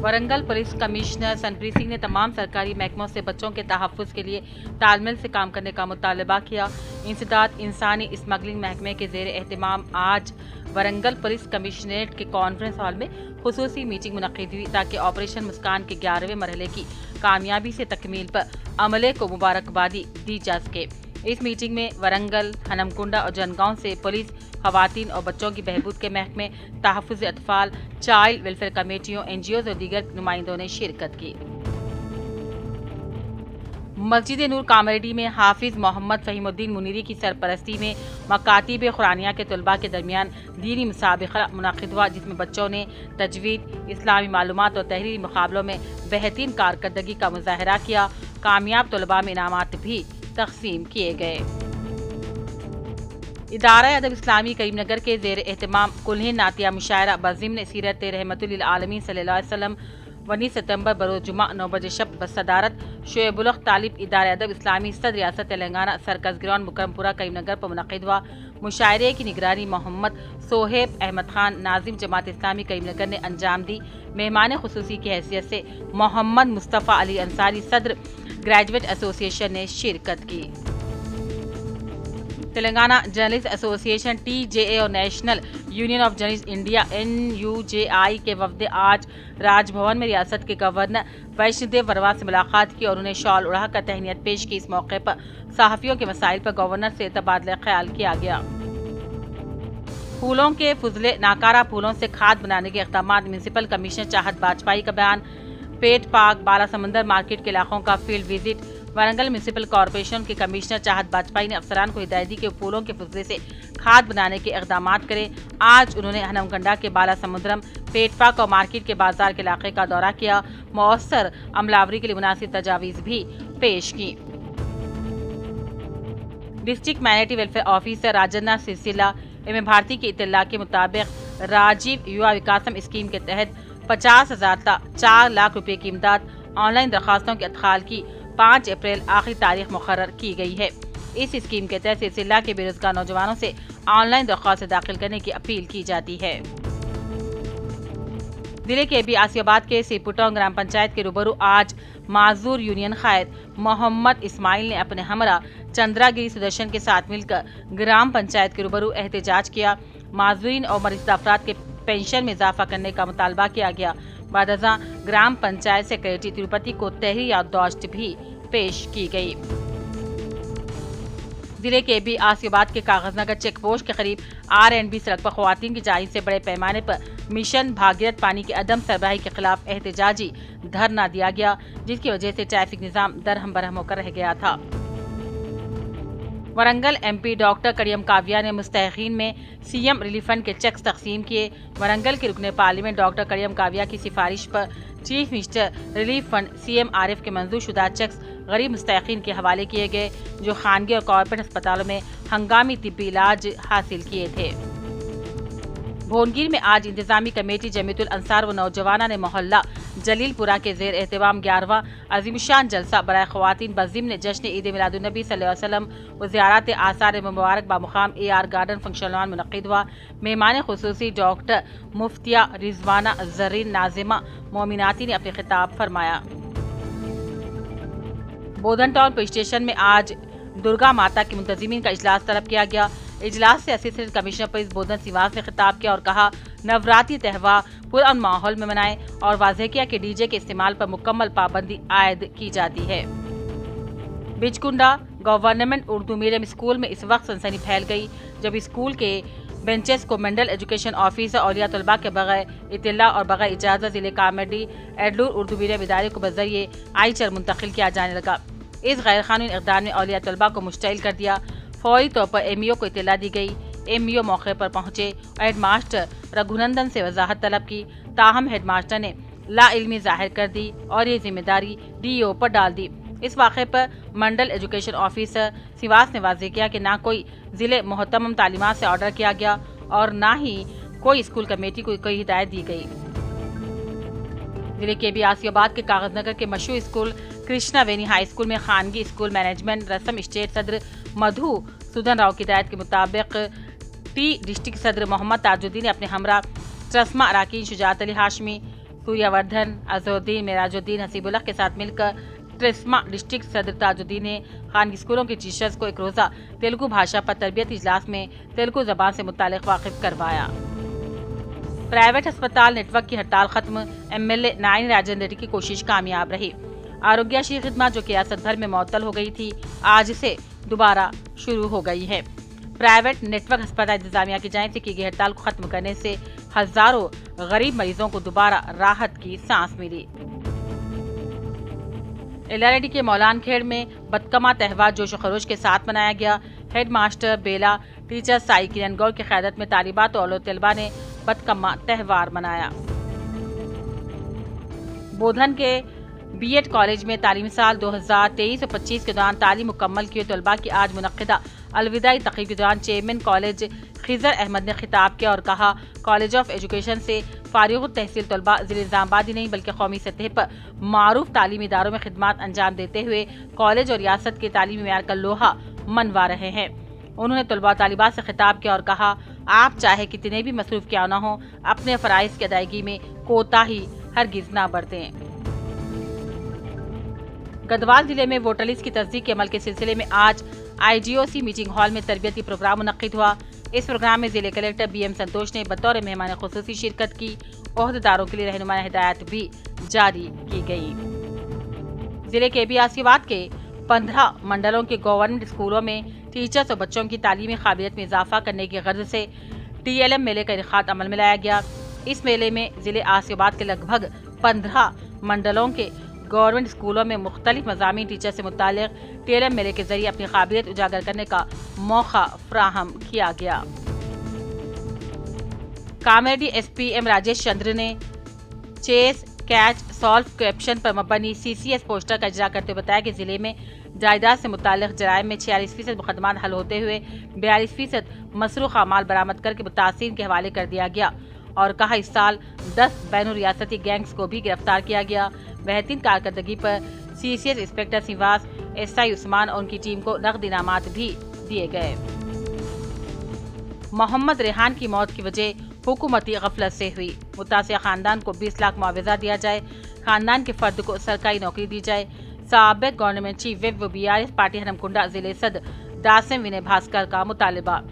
Warangal police commissioner Sanpreet Singh ने तमाम सरकारी महकमों से बच्चों के तहफ़्फ़ुज़ के लिए तालमेल से काम करने का मुतालबा किया। इंसदाद इंसानी स्मगलिंग महकमे के ज़ेर एहतमाम आज वरंगल पुलिस कमिश्नरेट के कॉन्फ्रेंस हॉल में खुसूसी मीटिंग मुनक़्क़िद हुई ताकि ऑपरेशन मुस्कान के 11वें मरहले की कामयाबी से तकमील पर अमले को मुबारकबादी दी जा सके। इस मीटिंग में वरंगल, हनमकुंडा और जनगांव से पुलिस, खवातीन और बच्चों की बहबूद के महकमे, तहफ़्फ़ुज़ अतफ़ाल, चाइल्ड वेलफेयर कमेटियों, NGOs और दीगर नुमाइंदों ने शिरकत की। मस्जिद नूर कामरेडी में हाफिज मोहम्मद फ़हीमुद्दीन मुनीरी की सरपरस्ती में मकातिब क़ुरानिया के तलबा के दरमियान दीनी मुसाबिक़ा मुनक़्क़िद हुआ, जिसमें बच्चों ने तजवीद, इस्लामी मालूमात और तहरीरी मुक़ाबलों में बेहतरीन कारकर्दगी का मुज़ाहरा किया। कामयाब तलबा में इनामात भी तक़सीम किए गए। इदारा अदब इस्लामी करीमनगर के ज़ेर एहतमाम कुल्हिन नातिया मुशायरा बज़िम्न सीरत रहमतुल आलमीन सल्लल्लाहु अलैहि वसल्लम 19 सितंबर बरोज़ जुमा 9 बजे शब बसदारत शोएब उल हक़ तालिब इदारा अदब इस्लामी सदर रियासत तेलंगाना सर्कस ग्राउंड मुकरमपुरा करीमनगर पर मुनक़्क़िद हुआ। मुशायरे की निगरानी मोहम्मद सोहेब अहमद खान नाज़िम जमात इस्लामी करीमनगर ने अंजाम दी। मेहमान खुसूसी की हैसियत से मोहम्मद मुस्तफ़ा अली अंसारी सदर ग्रेजुएट एसोसिएशन ने शिरकत की। तेलंगाना जर्नलिस्ट एसोसिएशन TJA और national union of journalist India NUJI के वफद आज राजभवन में रियासत के गवर्नर वैष्णोदेव वर्मा से मुलाकात की और उन्हें शॉल उड़ाकर तहनीत पेश की। इस मौके पर सहाफ़ियों के मसाइल पर गवर्नर से तबादला ख्याल किया गया। फूलों के फुजले नाकारा फूलों से खाद बनाने के इक़दाम, म्यूनसिपल कमिश्नर चाहत बाजपाई का बयान। पेट पाक बाला समंदर मार्केट के इलाकों का field visit. Warangal municipal corporation के कमिश्नर चाहत बाजपाई ने अफसरान को हिदायत दी कि फूलों के फुजले से खाद बनाने के इक़दाम करें। आज उन्होंने हनमकंडा के बाला समुद्रम, पेट पाक और मार्केट के बाजार के इलाके का दौरा किया। मौसर अमलावरी के लिए मुनासिब तजावीज़ भी पेश की। District minority welfare officer Rajanna सिलसिला एम भारती की इत्तला के मुताबिक राजीव युवा विकासम स्कीम के तहत 50,000 तक 4 लाख रुपए की इमदाद ऑनलाइन दरखास्तों के अदखाल की 5 अप्रैल आखिरी तारीख मुकर्रर की गई है। इस स्कीम के तहत सिलसिला के बेरोजगार नौजवानों से ऑनलाइन दरखास्त दाखिल करने की अपील की जाती है। जिले के AB आसियाबाद के सिरपुटों ग्राम पंचायत के रूबरू आज माजूर यूनियन कायद मोहम्मद इस्माइल ने अपने हमरा चंद्रागिरी सुदर्शन के साथ मिलकर ग्राम पंचायत के रूबरू एहतजाज किया। माजूरीन और मरीज़ अफराद के पेंशन में इजाफा करने का मुतालबा किया गया। बादजा ग्राम पंचायत सेक्रेटरी तिरुपति को तहरीर याददाश्त भी पेश की गई। जिले के AB आसियाबाद के कागजनगर चेक पोस्ट के करीब R&B सड़क पर ख़वातीन की जानिब से बड़े पैमाने पर मिशन भागीरथ पानी के अदम सरबराही के खिलाफ एहतजाजी धरना दिया गया, जिसकी वजह से ट्रैफिक निज़ाम दरहम बरहम होकर रह गया था। वरंगल MP डॉक्टर कड़ियम काव्या ने मुस्तहिकीन में CM रिलीफ फंड के चेक्स तकसीम किए। वरंगल के रुकने पार्लियामेंट डॉक्टर कड़ियम काव्या की सिफारिश पर chief minister relief fund CM RF के मंजूर शुदा चेक्स गरीब मुस्तहिकीन के हवाले किए गए, जो खानगी और कॉर्पोरेट अस्पतालों में हंगामी तिब्बी इलाज हासिल किए थे। भोनगिर में आज इंतजामी कमेटी जमीयतुल अंसार व नौजवाना ने मोहल्ला जलीलपुरा के ज़ेर एहतमाम 11वां अजीमशान जलसा बराए ख़वातीन बज़िम्न जश्न ईद मिलादुन्नबी सल्लल्लाहु अलैहि वसल्लम व ज़ियारत आसार मुबारक बामुकाम AR गार्डन फंक्शन हॉल मुनक़्क़िद हुआ। मेहमान खुसूसी डॉक्टर मुफ्तिया रिजवाना जरीन नाजिमा मोमिनाती ने अपने खिताब फरमाया। बोधन टाउन पुलिस स्टेशन में आज दुर्गा माता के मुंतजिमीन का इजलास तलब किया गया। इजलास से असिस्टेंट कमिश्नर पुलिस बोधन सिवास ने खिताब किया और कहा, नवरात्रि त्यौहार पुरअमन माहौल में मनाएं और वाज़ेह किया कि DJ के इस्तेमाल पर मुकम्मल पाबंदी आयद की जाती है। बिचकुंडा गवर्नमेंट उर्दू मीडियम स्कूल में इस वक्त सनसनी फैल गई जब स्कूल के बेंचेस को मंडल एजुकेशन ऑफिसर औलिया तलबा के बगैर इत्तला और बगैर इजाज़त जिले कामेडी एडलूर उर्दू मीडियम इदारे को बजरिए आईचर मुंतकिल किया जाने लगा। इस गैर कानूनी इक़दाम ने औलिया तलबा को मुश्तइल कर दिया। फौरी तौर पर MEO को इत्तला दी गई। MEO मौके पर पहुंचे और हेडमास्टर रघुनंदन से वजाहत तलब की, ताहम हेडमास्टर ने लाइल्मी जाहिर कर दी और ये जिम्मेदारी DO पर डाल दी। इस वाक़े पर मंडल एजुकेशन ऑफिसर सिवास ने वाज़ेह किया कि ना कोई ज़िले मोहतमम तालीमात से ऑर्डर किया गया और ना ही कोई स्कूल कमेटी को कोई हिदायत दी गई। जिले के भी आसियाबाद के कागजनगर के मशहूर स्कूल कृष्णा वेनी हाई स्कूल में खानगी स्कूल मैनेजमेंट रसम स्टेट सदर मधु सूदन राव की हिदायत के मुताबिक टी डिस्ट्रिक्ट सदर मोहम्मद ताजुद्दीन ने अपने हमरा ट्रस्मा अराकीन शुजात अली हाशमी, सूर्यवर्धन, अजहरुद्दीन, मेराजुद्दीन, हसीबुल्लाह के साथ मिलकर ट्रस्मा डिस्ट्रिक्ट सदर ताजुद्दीन ने खानगी स्कूलों के टीचर्स को एक रोज़ा तेलुगु भाषा पर तरबियत इजलास में तेलुगु जबान से मुतालिक वाकिफ करवाया। प्राइवेट अस्पताल नेटवर्क की हड़ताल खत्म, एमएलए नायनी राजेंद्र रेड्डी की कोशिश कामयाब रही। आरोग्याशी खिदमत जो रियासत भर में मुअत्तल हो गई थी, आज से दोबारा शुरू हो गई है। प्राइवेट नेटवर्क अस्पताल इंतजामिया की जानिब से की गई हड़ताल को खत्म करने से हजारों गरीब मरीजों को दोबारा राहत की सांस मिली। एलआरडी के मौलानखेड़ में बदकमा त्यौहार जोश खरोश के साथ मनाया गया। हेड मास्टर बेला टीचर साई किरण गौर की क़यादत में तालिबात और तलबा ने बदकमा त्यौहार मनाया। बोधन के बीएड कॉलेज में तालीमी साल 2023 और 25 के दौरान तालीम मुकम्मल किए तलबा की आज मुनक्किदा अलविदाई तक़रीब के दौरान चेयरमैन कॉलेज खिजर अहमद ने खिताब किया और कहा, कॉलेज ऑफ एजुकेशन से फारिग तहसील तलबा ज़िले निज़ामाबाद ही नहीं बल्कि कौमी सतह पर मारूफ तालीमी इदारों में खिदमत अंजाम देते हुए कॉलेज और रियासत के तालीमी मेयार का लोहा मनवा रहे हैं। उन्होंने तलबा तालिबात से खिताब किया और कहा, आप चाहे कितने भी मसरूफ क्यों न हो, अपने फ़राइज़ की अदायगी में कोताही हरगिज़ न बरतें। गढ़वाल जिले में वोटर लिस्ट की तस्दीक के अमल के सिलसिले में आज IGOC मीटिंग हॉल में तरबियती प्रोग्राम मुनक्किद हुआ। इस प्रोग्राम में जिले कलेक्टर BM संतोष ने बतौर मेहमान खुसूसी शिरकत की। ओहदेदारों के लिए रहनुमाई हिदायत भी जारी की गई। जिले के आसिफाबाद के 15 मंडलों के गवर्नमेंट स्कूलों में टीचर्स और बच्चों की तालीमी काबिलियत में इजाफा करने की गर्ज से TLM मेले का इनेकाद अमल में लाया गया। इस मेले में जिले आसिफाबाद के लगभग 15 मंडलों के गवर्नमेंट स्कूलों में मुख्तलिफ मज़ामीन टीचर से मुतालिक TLM मेले के जरिए अपनी काबिलियत उजागर करने का मौका फ्राहम किया गया। कामेडी SPM राजेश चंद्र ने चेस कैच सॉल्व कैप्शन पर मबनी CCS पोस्टर का इजरा करते हुए बताया कि जिले में जायदाद से मुताल्लिक़ जराइम में 46% मुकदमात हल होते हुए 42% मसरूक़ अमाल बरामद करके मुतासिरीन के हवाले कर दिया गया और कहा, इस साल 10 बैनुल रियासती गैंग्स को भी गिरफ्तार किया गया। बेहतरीन कारकर्दगी पर CCS इंस्पेक्टर सिवास SI उस्मान और उनकी टीम को नकद इनामात भी दिए गए। मोहम्मद रेहान की मौत की वजह हुकूमती गफलत से हुई। मुतासिर खानदान को 20 लाख मुआवजा दिया जाए, खानदान के फर्द को सरकारी नौकरी दी जाए। साबिक गवर्नमेंट चीफ विप व BRS पार्टी हरमकुंडा जिले सदर दासिम विनय भास्कर का मुतालबा।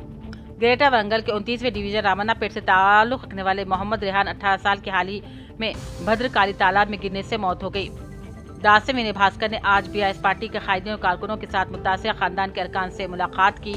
ग्रेटर वरंगल के 29वें डिवीजन रामन्नापेट से ताल्लुक़ रखने वाले मोहम्मद रेहान 18 साल के हाल ही में भद्रकाली तालाब में गिरने से मौत हो गई। दासिम विनय भास्कर ने आज BRS पार्टी के कायदीन और कारकुनों के साथ मुतासिर खानदान के अरकान से मुलाकात की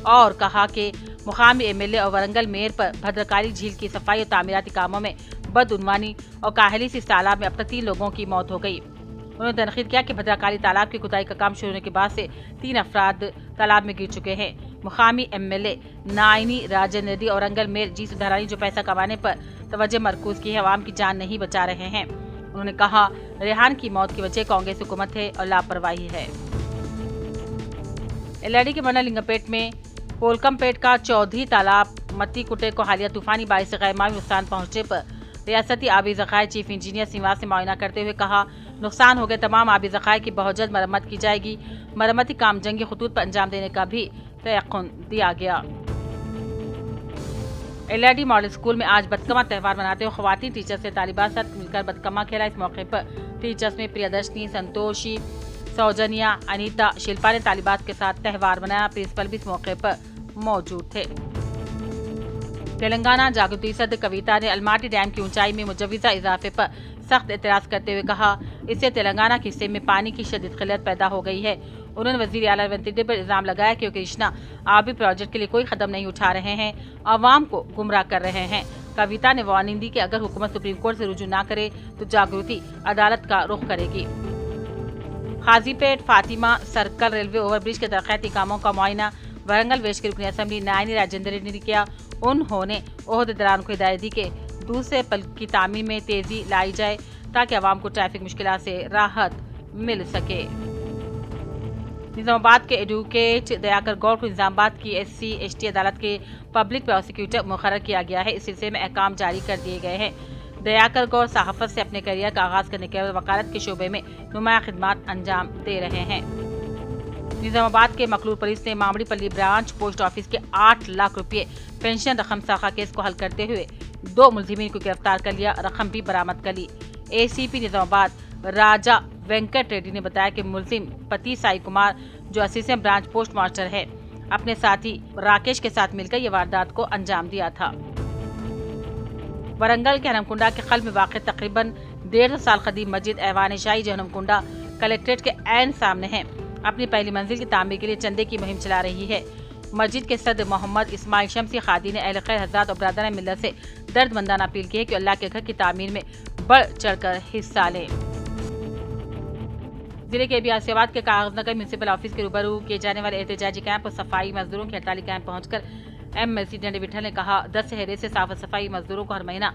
और कहा कि मुकामी MLA और वरंगल मेयर पर भद्रकाली झील की सफाई और तामीराती कामों में बदउनवानी और काहली से इस तालाब में अब तक 3 लोगों की मौत हो गई। उन्होंने तनकीद किया कि भद्रकाली तालाब की खुदाई का काम शुरू होने के बाद से 3 अफराद तालाब में गिर चुके हैं। मुकामी MLA नायनी राजेंद्र रेड्डी और वरंगल मेयर जी सुधारानी जो पैसा कमाने पर तवज्जो मरकूज की है, अवाम की जान नहीं बचा रहे हैं। उन्होंने कहा, रेहान की मौत की वजह कांग्रेस हुकूमत है और लापरवाही है। LRD के मंडल लिंगमपेट में कोलकमपेट का चौधरी तालाब मत्ती कुटे को हालिया तूफानी बारिश से गैरमामूली नुकसान पहुंचने पर रियासती आबी ज़खायर चीफ इंजीनियर सिवास ने मुआयना करते हुए कहा, नुकसान हो गए तमाम आबी ज़खायर की बहुत जल्द मरम्मत की जाएगी। मरम्मती काम जंगी खतूत पर अंजाम देने का भी तयक़ुन दिया गया। LRD मॉडल स्कूल में आज बदकमा त्यौहार मनाते हुए ख़वातीन टीचर्स से तालिबात साथ मिलकर बदकमा खेला। इस मौके पर टीचर्स में प्रियदर्शनी, संतोषी, सौजन्या, अनीता, शिल्पा ने तालिबात के साथ त्यौहार मनाया। प्रिंसिपल भी इस मौके पर मौजूद थे। तेलंगाना जागृति सदर कविता ने अलमाटी डैम की ऊंचाई में मुजव्वज़ा इजाफे पर सख्त एतराज करते हुए कहा, इससे तेलंगाना के हिस्से में पानी की शदीद किल्लत पैदा हो गई है। उन्होंने वज़ीर आला रेवंत रेड्डी पर इल्ज़ाम लगाया कि कृष्णा आबी प्रोजेक्ट के लिए कोई कदम नहीं उठा रहे हैं, अवाम को गुमराह कर रहे हैं। कविता ने वार्निंग दी कि अगर हुकूमत सुप्रीम कोर्ट से रुजू न करे तो जागृति अदालत का रुख करेगी। हाजीपेट फातिमा सर्कल रेलवे ओवरब्रिज के तरक्याती कामों का मुआयना वरंगल वेस्ट के रुकनी असम्बली नायनी राजेंद्र रेड्डी ने किया। उन्होंने ओहदेदारों को हिदायत दी कि दूसरे पल की तामीर में तेजी लाई जाए ताकि आवाम को ट्रैफिक मुश्किलात से राहत मिल सके। निजामाबाद के एडवोकेट दयाकर गौर को निजामाबाद की SC/ST अदालत के पब्लिक प्रोसिक्यूटर मुकर्रर किया गया है। इस सिलसिले में अहकाम जारी कर दिए गए हैं। दयाकर गौर सहाफत से अपने करियर का आगाज करने के बाद वकालत के शोबे में नुमाया खिदमात अंजाम दे रहे हैं। निजामाबाद के मखलूर पुलिस ने मामड़ीपल्ली ब्रांच पोस्ट ऑफिस के 8 लाख रुपए पेंशन रकम साखा केस को हल करते हुए 2 मुलजिमीन को गिरफ्तार कर लिया, रकम भी बरामद कर ली। एसीपी निजामाबाद राजा वेंकट रेड्डी ने बताया कि मुलजिम पति साई कुमार जो असिस्टेंट ब्रांच पोस्ट मास्टर है, अपने साथी राकेश के साथ मिलकर ये वारदात को अंजाम दिया था। वरंगल के हनमकुंडा के खल में वाक़ तकरीबन 150 साल कदीम मस्जिद ऐवान शाही जो हनमकुंडा कलेक्ट्रेट के ऐन सामने है, अपनी पहली मंजिल की तामीर के लिए चंदे की मुहिम चला रही है। मस्जिद के सदर मोहम्मद इस्माइल शमसी खादी ने अहले खैर हज़रात और बरादरान मिल्लत से दर्दमंदाना अपील की है कि अल्लाह के घर की तामीर में बढ़ चढ़कर हिस्सा लें। जिले के बियासियाबाद के कागजनगर म्यूनसिपल ऑफिस के रूबरू किए जाने वाले एहतजाजी कैंप और सफाई मजदूरों के हड़ताली कैंप पहुंचकर एमएलसी डंडे विठल ने कहा 10 चेहरे से साफ सफाई मजदूरों को हर महीना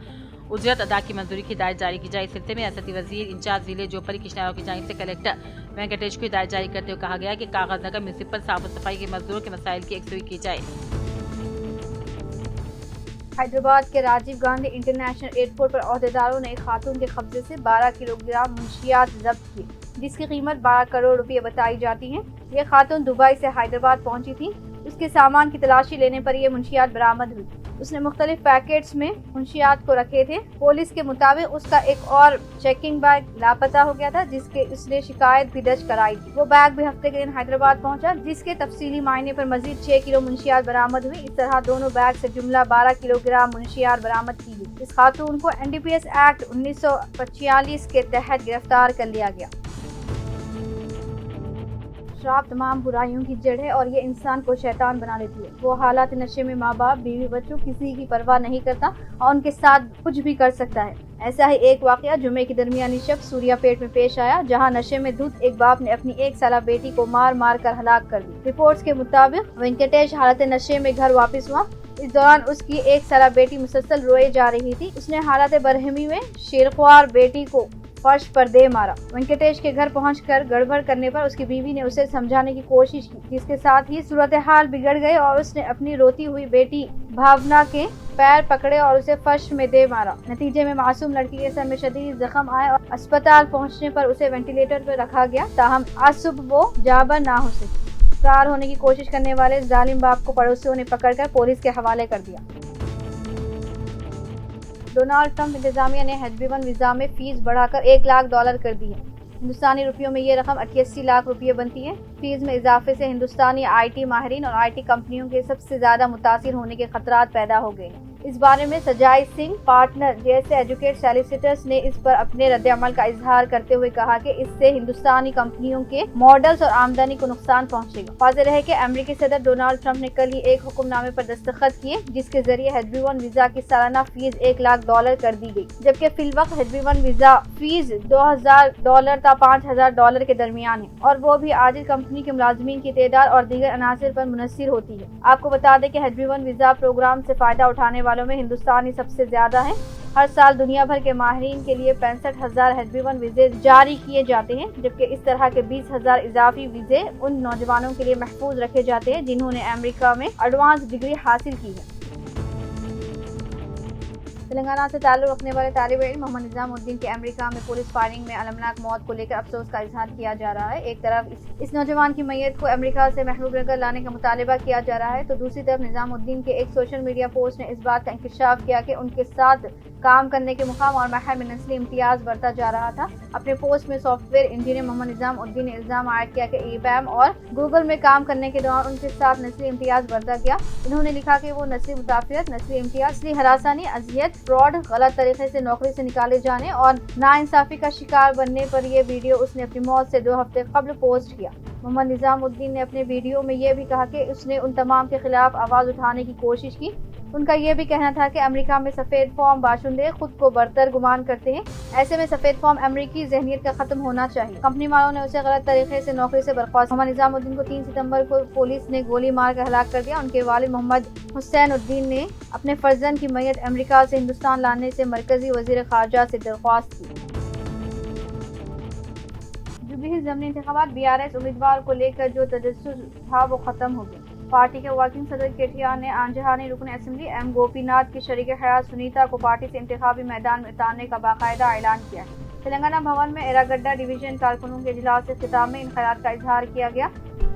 उजरत अदा की मंजूरी की हिदायत जारी की जाए। इस सिलसिले में रियासती वजीर इंचार्ज जिले जोपरी कृष्णाराव की जानिब से कलेक्टर वेंकटेश को हिदायत जारी करते हुए कहा गया कि कागजनगर म्यूनसिपल साफ सफाई के मजदूरों के मसाइल की यकसुई की जाए। हैदराबाद के राजीव गांधी इंटरनेशनल एयरपोर्ट पर ओहदेदारों ने एक खातून के कब्जे से 12 किलोग्राम मुंशियात जब्त की, जिसकी कीमत 12 करोड़ रुपए बताई जाती है। ये खातून दुबई से हैदराबाद पहुंची थी। उसके सामान की तलाशी लेने पर ये मुंशियात बरामद हुई। उसने मुख्तलिफ पैकेट्स में मुंशियात को रखे थे। पुलिस के मुताबिक उसका एक और चेकिंग बैग लापता हो गया था, जिसके उसने शिकायत भी दर्ज कराई थी। वो बैग भी हफ्ते के दिन हैदराबाद पहुंचा, जिसके तफसीली मायने पर मजीद 6 किलो मुंशियात बरामद हुई। इस तरह दोनों बैग से जुमला 12 किलोग्राम मुंशियात बरामद की गई। इस खातून को NDPS एक्ट 1945 के तहत गिरफ्तार कर लिया गया। शराब तमाम बुराइयों की जड़ है और ये इंसान को शैतान बना लेती है। वो हालात नशे में माँ बाप, बीवी बच्चों किसी की परवाह नहीं करता और उनके साथ कुछ भी कर सकता है। ऐसा ही एक वाकया जुमे की दरमियानी शब सूर्यापेट में पेश आया, जहां नशे में धुत एक बाप ने अपनी 1 साला बेटी को मार मार कर हलाक कर दी। रिपोर्ट्स के मुताबिक वेंकटेश हालत नशे में घर वापस हुआ। इस दौरान उसकी 1 साला बेटी मुसलसल रोए जा रही थी। उसने हालत बरहमी में शेरख्वार बेटी को फर्श पर दे मारा। वेंकटेश के घर पहुंचकर गड़बड़ करने पर उसकी बीवी ने उसे समझाने की कोशिश की, जिसके साथ ही सूरत हाल बिगड़ गई और उसने अपनी रोती हुई बेटी भावना के पैर पकड़े और उसे फर्श में दे मारा। नतीजे में मासूम लड़की के सर में शदीद जख्म आए और अस्पताल पहुंचने पर उसे वेंटिलेटर पर रखा गया। ताहम आज सुबह वो जाबर ना हो सकी। फरार होने की कोशिश करने वाले जालिम बाप को पड़ोसियों ने पकड़कर पुलिस के हवाले कर दिया। डोनाल्ड ट्रंप इंतजामिया ने HB1 वीजा में फीस बढ़ाकर $1 लाख कर दी है। हिंदुस्तानी रुपयों में ये रकम 88 लाख रुपये बनती है। फीस में इजाफे से हिंदुस्तानी IT माहिरीन और IT कंपनियों के सबसे ज्यादा मुतासिर होने के खतरात पैदा हो गए हैं। इस बारे में सजाई सिंह पार्टनर जैसे एजुकेट सॉलिसिटर्स ने इस पर अपने रद्द-ए-अमल का इजहार करते हुए कहा कि इससे हिंदुस्तानी कंपनियों के मॉडल्स और आमदनी को नुकसान पहुंचेगा। वाज़ेह है कि अमेरिकी सदर डोनाल्ड ट्रंप ने कल ही एक हुक्मनामे पर दस्तखत किए, जिसके जरिए HB1 वीजा की सालाना फीस $1 लाख कर दी गई, जबकि फिलवक्त HB1 वीजा फीस $2,000 था $5,000 के दरमियान है और वो भी आजिज कंपनी के मुलाजमीन की तादाद और दीगर अनासर पर मुनहसर होती है। आपको बता दें कि HB1 वीजा प्रोग्राम से फायदा उठाने वालों में हिंदुस्तानी सबसे ज्यादा है। हर साल दुनिया भर के माहिरीन के लिए 65,000 HB1 वीजे जारी किए जाते हैं, जबकि इस तरह के 20,000 इजाफी वीजे उन नौजवानों के लिए महफूज रखे जाते हैं जिन्होंने अमेरिका में एडवांस डिग्री हासिल की है। तेलंगाना से ताल्लुक़ रखने वाले तालिब इल्म मोहम्मद निजामुद्दीन की अमेरिका में पुलिस फायरिंग में अलमनाक मौत को लेकर अफसोस का इजहार किया जा रहा है। एक तरफ इस नौजवान की मैयत को अमेरिका से महबूब नगर लाने का मुतालिबा किया जा रहा है, तो दूसरी तरफ निजामुद्दीन के एक सोशल मीडिया पोस्ट ने इस बात का इंकशाफ किया कि उनके साथ काम करने के मुकाम और महल में नस्ली इम्तियाज बढ़ता जा रहा था। अपने पोस्ट में सॉफ्टवेयर इंजीनियर मोहम्मद निजामुद्दीन ने इल्जाम आयद किया कि EPAM और गूगल में काम करने के दौरान उनके साथ नस्ली इम्तियाज बढ़ता गया। उन्होंने लिखा कि वो नस्ली मुदाफियत, नस्ली इम्तियाज, नस्ली हरासानी, अजियत, फ्रॉड, गलत तरीके से नौकरी से निकाले जाने और नाइंसाफी का शिकार बनने पर यह वीडियो उसने अपनी मौत से 2 हफ्ते कबल पोस्ट किया। मोहम्मद निजामुद्दीन ने अपने वीडियो में यह भी कहा कि उसने उन तमाम के खिलाफ आवाज उठाने की कोशिश की। उनका यह भी कहना था कि अमेरिका में सफेद फॉर्म बाशिंदे खुद को बरतर गुमान करते हैं। ऐसे में सफेद फॉर्म अमेरिकी ज़हनियत का खत्म होना चाहिए। कंपनी वालों ने उसे गलत तरीके से नौकरी से बर्खास्त। मोहम्मद निजामुद्दीन को 3 सितंबर को पुलिस ने गोली मार कर हलाक कर दिया। उनके वालिद मोहम्मद हुसैनुद्दीन ने अपने फर्जंद की मैयत अमेरिका से हिंदुस्तान लाने से मरकजी वजीर खारजा से दरख्वास्त की। जुबली ज़मीनी इंतखाबात BRS उम्मीदवार को लेकर जो तजस्सुस था वो खत्म हो गया। पार्टी के वर्किंग सदर केटीआर ने आंजहानी रुकन असेंबली एम गोपीनाथ की शरीक हयात सुनीता को पार्टी से इंतखाबी मैदान में उतारने का बाकायदा ऐलान किया है। तेलंगाना भवन में एरागड्डा डिवीजन कारकुनों के इजलास से खिताब में इन ख्यालात का इजहार किया गया।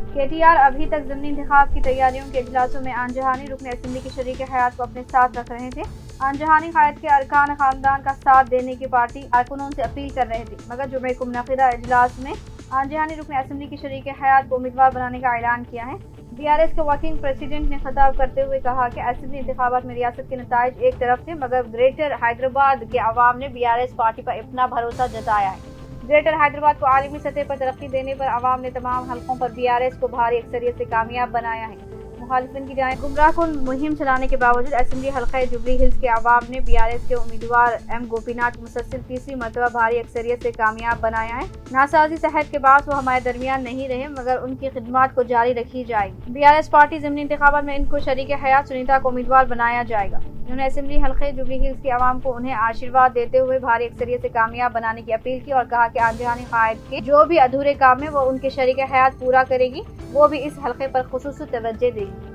केटीआर अभी तक ज़िमनी इंतखाब की तैयारियों के इजलासों में आंजहानी रुकन असेंबली की शरीक हयात को अपने साथ रख रहे थे। आंजहानी कायद के अरकान खानदान का साथ देने की पार्टी कारकुनों से अपील कर रहे थे, मगर जुमे को मुनक़िदा इजलास में आंजहानी रुकन असेंबली की शरीक हयात को उम्मीदवार बनाने का ऐलान किया है। बीआरएस के वर्किंग प्रेसिडेंट ने खिताब करते हुए कहा कि असेंबली इंतखाबात में रियासत के नताइज एक तरफ थे, मगर ग्रेटर हैदराबाद के अवाम ने बीआरएस पार्टी पर अपना भरोसा जताया है। ग्रेटर हैदराबाद को आलमी सतह पर तरक्की देने पर अवाम ने तमाम हलकों पर बीआरएस को भारी अक्सरियत से कामयाब बनाया है। मुखालिफिन की जानिब गुमराह कुन मुहिम चलाने के बावजूद असेंबली हल्का जुबली हिल्स के अवाम ने बीआरएस के उम्मीदवार एम गोपीनाथ को मुसलसल तीसरी मरतबा भारी अक्सरियत से कामयाब बनाया है। नासाजी सेहत के बाद वो हमारे दरमियान नहीं रहे, मगर उनकी खिदमत को जारी रखी जाएगी। बीआरएस पार्टी ज़िमनी इंतखाबात में इनको शरीक हयात सुनीता को उम्मीदवार बनाया जाएगा। उन्होंने असेंबली हल्के जुबली हिल्स के अवाम को उन्हें आशीर्वाद देते हुए भारी अक्सरियत से कामयाब बनाने की अपील की और कहा कि आंजहानी कायद के जो भी अधूरे काम है वो उनके शरीक हयात पूरा करेगी, वो भी इस हल्के पर खुसूसी तवज्जो देगी।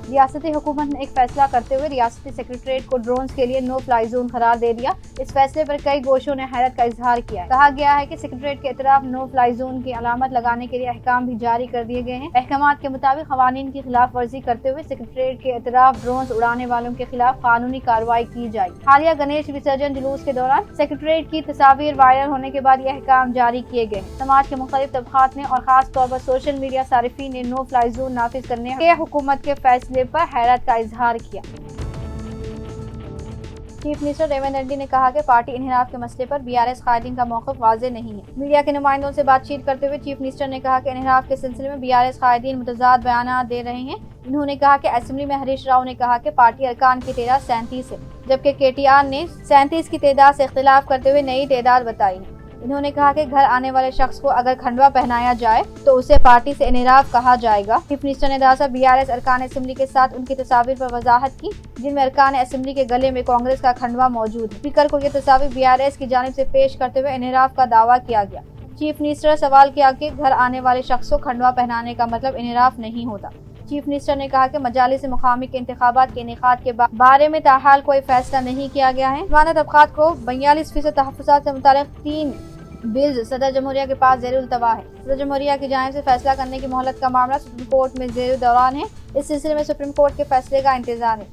रियासती हुकूमत ने एक फैसला करते हुए रियासती सेक्रेटरीट को ड्रोन्स के लिए नो फ्लाई जोन करार दे दिया। इस फैसले पर कई गोशों ने हैरत का इजहार किया है। कहा गया है कि सेक्रेटरीट के इतराफ नो फ्लाई जोन की अलामत लगाने के लिए अहकाम भी जारी कर दिए गए हैं। अहकामात के मुताबिक खवानीन की खिलाफ वर्जी करते हुए सेक्रेटरीट के इतराफ ड्रोन्स उड़ाने वालों के खिलाफ कानूनी कार्रवाई की जाएगी। हालिया गणेश विसर्जन जुलूस के दौरान सेक्रेटरीट की तस्वीर वायरल होने के बाद ये अहकाम जारी किए गए। समाज के मुख्तलिफ तबकात ने और खास तौर पर सोशल मीडिया सारिफीन ने नो फ्लाई जोन नाफिज करने के हुकूमत के फैसले पर हैरत का इजहार किया। चीफ मिनिस्टर रेवंत रेड्डी ने कहा कि पार्टी इन्हिराफ के मसले पर बीआरएस कायदीन का मौक़िफ़ वाज़ेह नहीं है। मीडिया के नुमाइंदों से बातचीत करते हुए चीफ मिनिस्टर ने कहा कि इन्हिराफ के सिलसिले में बीआरएस कायदीन मुतज़ाद बयान दे रहे हैं। उन्होंने कहा कि असेंबली में हरीश राव ने कहा कि पार्टी अरकान की तादाद 37 है, जबकि केटीआर ने 37 की तादाद से इख्तिलाफ करते हुए नई तादाद बताई है। उन्होंने कहा कि घर आने वाले शख्स को अगर खंडवा पहनाया जाए तो उसे पार्टी से इन्हिराफ कहा जाएगा। चीफ मिनिस्टर ने दरअसल बीआरएस अरकान असेंबली के साथ उनकी तस्वीर पर वजाहत की, जिनमें अरकान असेंबली के गले में कांग्रेस का खंडवा मौजूद है। स्पीकर को ये तस्वीर बीआरएस की जानिब से पेश करते हुए इन्हिराफ का दावा किया गया। चीफ मिनिस्टर ने सवाल किया कि घर आने वाले शख्स को खंडवा पहनाने का मतलब इन्हिराफ नहीं होता। चीफ मिनिस्टर ने कहा कि मजालिस मुकामी के इंतखाबात के इनेकाद के बारे में ताहाल कोई फैसला नहीं किया गया है। जवाना तबकात को 42% तहफ़्फ़ुज़ात से मुताल्लिक़ 3 बिल्स सदर जमहूरिया के पास ज़ेर-उल-तवा है। सदर जमहूरिया की जानिब से फैसला करने की मोहलत का मामला सुप्रीम कोर्ट में ज़ेर दौरान है। इस सिलसिले में सुप्रीम कोर्ट के फैसले का इंतजार है।